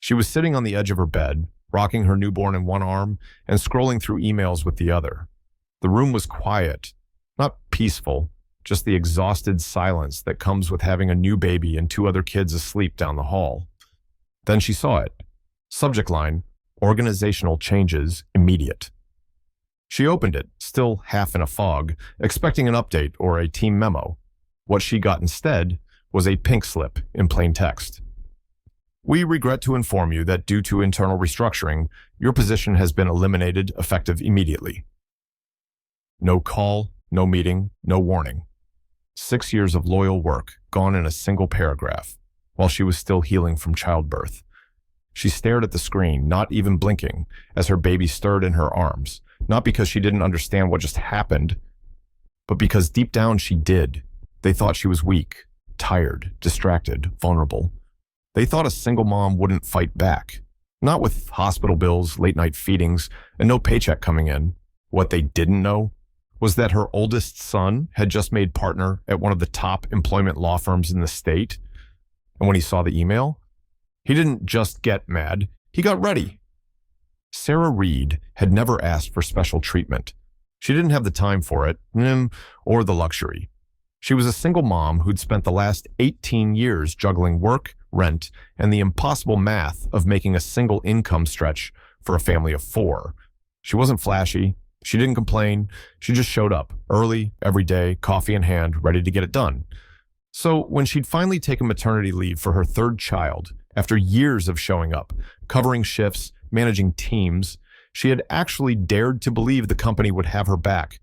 She was sitting on the edge of her bed, rocking her newborn in one arm and scrolling through emails with the other. The room was quiet, not peaceful, just the exhausted silence that comes with having a new baby and two other kids asleep down the hall. Then she saw it. Subject line, organizational changes immediate. She opened it, still half in a fog, expecting an update or a team memo. What she got instead was a pink slip in plain text. We regret to inform you that due to internal restructuring, your position has been eliminated effective immediately. No call, no meeting, no warning. 6 years of loyal work gone in a single paragraph, while she was still healing from childbirth. She stared at the screen, not even blinking, as her baby stirred in her arms, not because she didn't understand what just happened, but because deep down she did. They thought she was weak, tired, distracted, vulnerable. They thought a single mom wouldn't fight back, not with hospital bills, late-night feedings, and no paycheck coming in. What they didn't know was that her oldest son had just made partner at one of the top employment law firms in the state. And when he saw the email, he didn't just get mad, he got ready. Sarah Reed had never asked for special treatment. She didn't have the time for it, or the luxury. She was a single mom who'd spent the last 18 years juggling work, rent, and the impossible math of making a single income stretch for a family of 4. She wasn't flashy. She didn't complain. She just showed up, early, every day, coffee in hand, ready to get it done. So when she'd finally taken maternity leave for her 3rd child, after years of showing up, covering shifts, managing teams, she had actually dared to believe the company would have her back.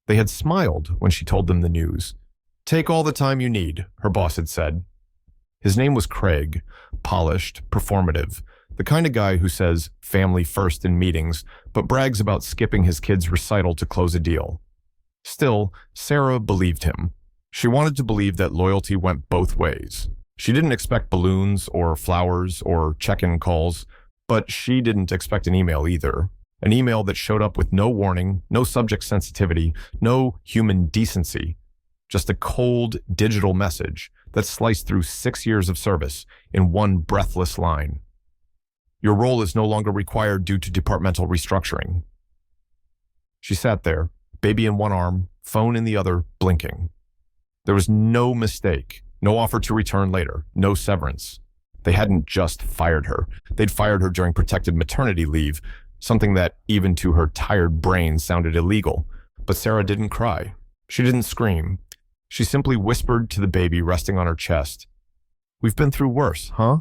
They had smiled when she told them the news. "Take all the time you need," her boss had said. His name was Craig, polished, performative, the kind of guy who says family first in meetings, but brags about skipping his kid's recital to close a deal. Still, Sarah believed him. She wanted to believe that loyalty went both ways. She didn't expect balloons or flowers or check-in calls, but she didn't expect an email either. An email that showed up with no warning, no subject sensitivity, no human decency. Just a cold digital message that sliced through 6 years of service in one breathless line. Your role is no longer required due to departmental restructuring. She sat there, baby in one arm, phone in the other, blinking. There was no mistake, no offer to return later, no severance. They hadn't just fired her. They'd fired her during protected maternity leave, something that, even to her tired brain, sounded illegal. But Sarah didn't cry. She didn't scream. She simply whispered to the baby resting on her chest, "We've been through worse, huh?"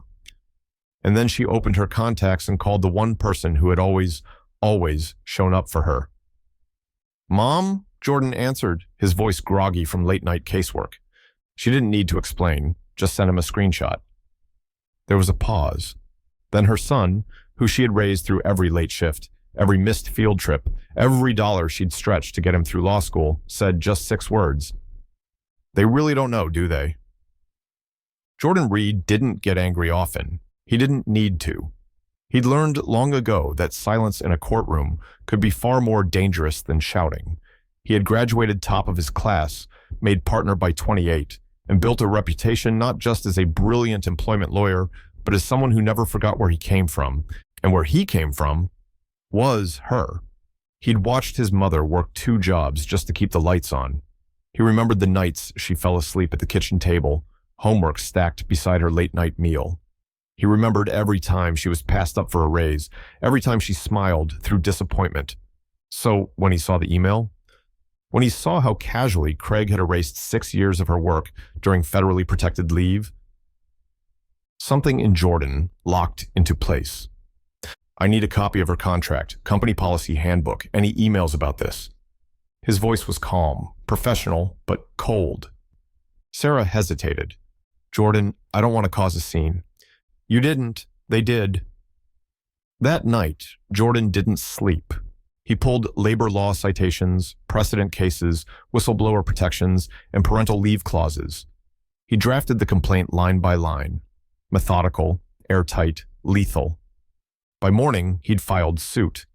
And then she opened her contacts and called the one person who had always shown up for her. "Mom?" Jordan answered, his voice groggy from late-night casework. She didn't need to explain, just sent him a screenshot. There was a pause. Then her son, who she had raised through every late shift, every missed field trip, every dollar she'd stretched to get him through law school, said just 6 words. "They really don't know, do they?" Jordan Reed didn't get angry often. He didn't need to. He'd learned long ago that silence in a courtroom could be far more dangerous than shouting. He had graduated top of his class, made partner by 28, and built a reputation not just as a brilliant employment lawyer, but as someone who never forgot where he came from. And where he came from was her. He'd watched his mother work 2 jobs just to keep the lights on. He remembered the nights she fell asleep at the kitchen table, homework stacked beside her late-night meal. He remembered every time she was passed up for a raise, every time she smiled through disappointment. So when he saw the email, when he saw how casually Craig had erased 6 years of her work during federally protected leave, something in Jordan locked into place. "I need a copy of her contract, company policy handbook, any emails about this." His voice was calm, professional, but cold. Sarah hesitated. "Jordan, I don't want to cause a scene." "You didn't. They did." That night, Jordan didn't sleep. He pulled labor law citations, precedent cases, whistleblower protections, and parental leave clauses. He drafted the complaint line by line, methodical, airtight, lethal. By morning, he'd filed suit,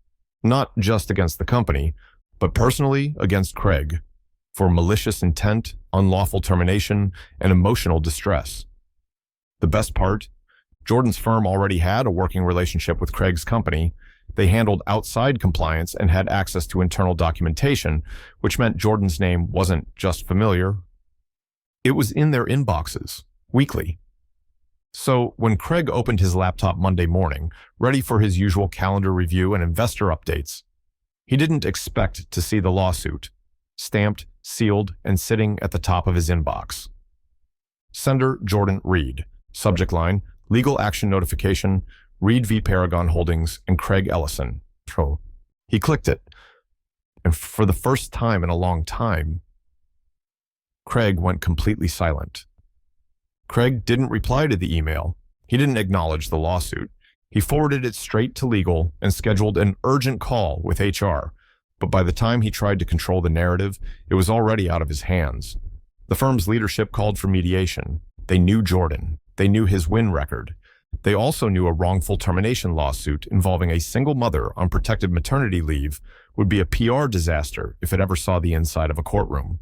not just against the company, but personally against Craig, for malicious intent, unlawful termination, and emotional distress. The best part? Jordan's firm already had a working relationship with Craig's company. They handled outside compliance and had access to internal documentation, which meant Jordan's name wasn't just familiar. It was in their inboxes, weekly. So when Craig opened his laptop Monday morning, ready for his usual calendar review and investor updates, he didn't expect to see the lawsuit, stamped, sealed, and sitting at the top of his inbox. Sender Jordan Reed. Subject line, legal action notification, Reed v. Paragon Holdings and Craig Ellison. He clicked it, and for the first time in a long time, Craig went completely silent. Craig didn't reply to the email. He didn't acknowledge the lawsuit. He forwarded it straight to legal and scheduled an urgent call with HR. But by the time he tried to control the narrative, it was already out of his hands. The firm's leadership called for mediation. They knew Jordan. They knew his win record. They also knew a wrongful termination lawsuit involving a single mother on protected maternity leave would be a PR disaster if it ever saw the inside of a courtroom.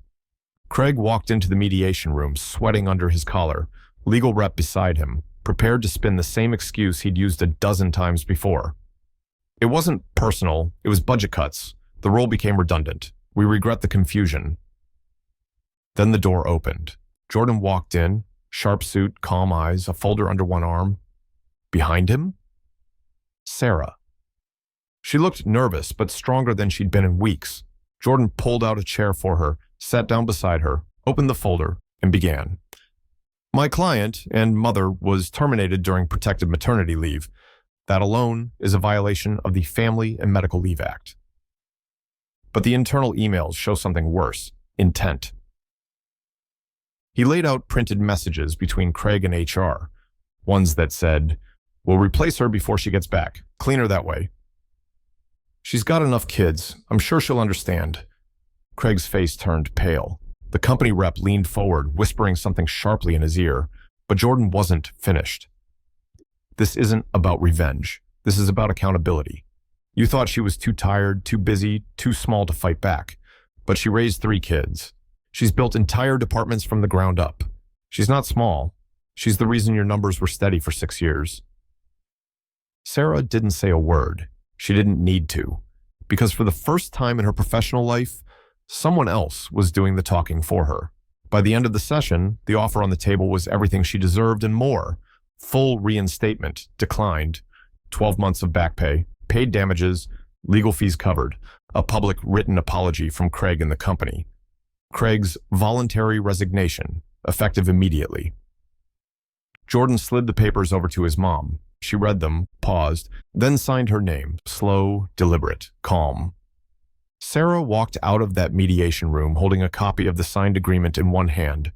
Craig walked into the mediation room, sweating under his collar, legal rep beside him, prepared to spin the same excuse he'd used a dozen times before. It wasn't personal, it was budget cuts. The role became redundant. We regret the confusion. Then the door opened. Jordan walked in, sharp suit, calm eyes, a folder under one arm. Behind him? Sarah. She looked nervous, but stronger than she'd been in weeks. Jordan pulled out a chair for her, sat down beside her, opened the folder, and began. My client and mother was terminated during protected maternity leave. That alone is a violation of the Family and Medical Leave Act. But the internal emails show something worse, intent. He laid out printed messages between Craig and HR, ones that said, "We'll replace her before she gets back. Clean her that way. She's got enough kids. I'm sure she'll understand." Craig's face turned pale. The company rep leaned forward, whispering something sharply in his ear, but Jordan wasn't finished. This isn't about revenge. This is about accountability. You thought she was too tired, too busy, too small to fight back, but she raised 3 kids. She's built entire departments from the ground up. She's not small. She's the reason your numbers were steady for 6 years. Sarah didn't say a word. She didn't need to, because for the first time in her professional life, someone else was doing the talking for her. By the end of the session, the offer on the table was everything she deserved and more. Full reinstatement, declined, 12 months of back pay, paid damages, legal fees covered, a public written apology from Craig and the company. Craig's voluntary resignation, effective immediately. Jordan slid the papers over to his mom. She read them, paused, then signed her name, slow, deliberate, calm. Sarah walked out of that mediation room holding a copy of the signed agreement in one hand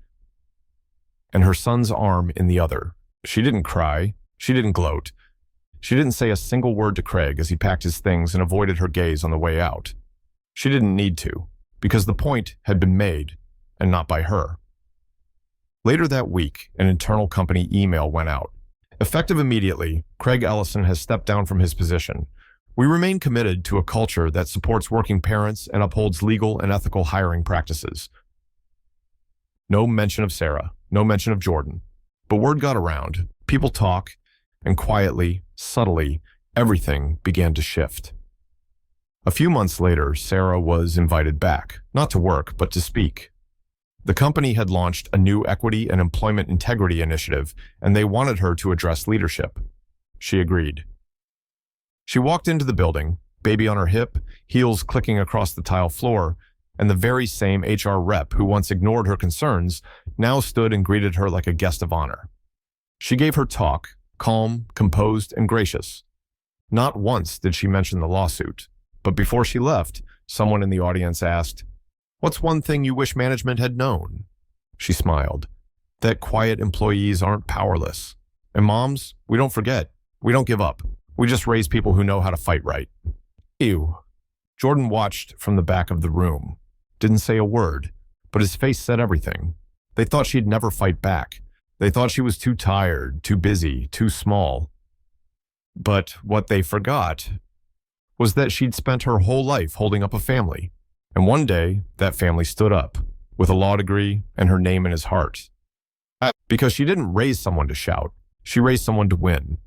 and her son's arm in the other. She didn't cry. She didn't gloat. She didn't say a single word to Craig as he packed his things and avoided her gaze on the way out. She didn't need to, because the point had been made, and not by her. Later that week, an internal company email went out. Effective immediately, Craig Ellison has stepped down from his position. We remain committed to a culture that supports working parents and upholds legal and ethical hiring practices. No mention of Sarah, no mention of Jordan. But word got around, people talk, and quietly, subtly, everything began to shift. A few months later, Sarah was invited back, not to work, but to speak. The company had launched a new equity and employment integrity initiative, and they wanted her to address leadership. She agreed. She walked into the building, baby on her hip, heels clicking across the tile floor, and the very same HR rep who once ignored her concerns now stood and greeted her like a guest of honor. She gave her talk, calm, composed, and gracious. Not once did she mention the lawsuit, but before she left, someone in the audience asked, "What's one thing you wish management had known?" She smiled. That quiet employees aren't powerless. And moms, we don't forget. We don't give up. We just raise people who know how to fight right. Ew. Jordan watched from the back of the room. Didn't say a word, but his face said everything. They thought she'd never fight back. They thought she was too tired, too busy, too small. But what they forgot was that she'd spent her whole life holding up a family. And one day, that family stood up, with a law degree and her name in his heart. Because she didn't raise someone to shout. She raised someone to win,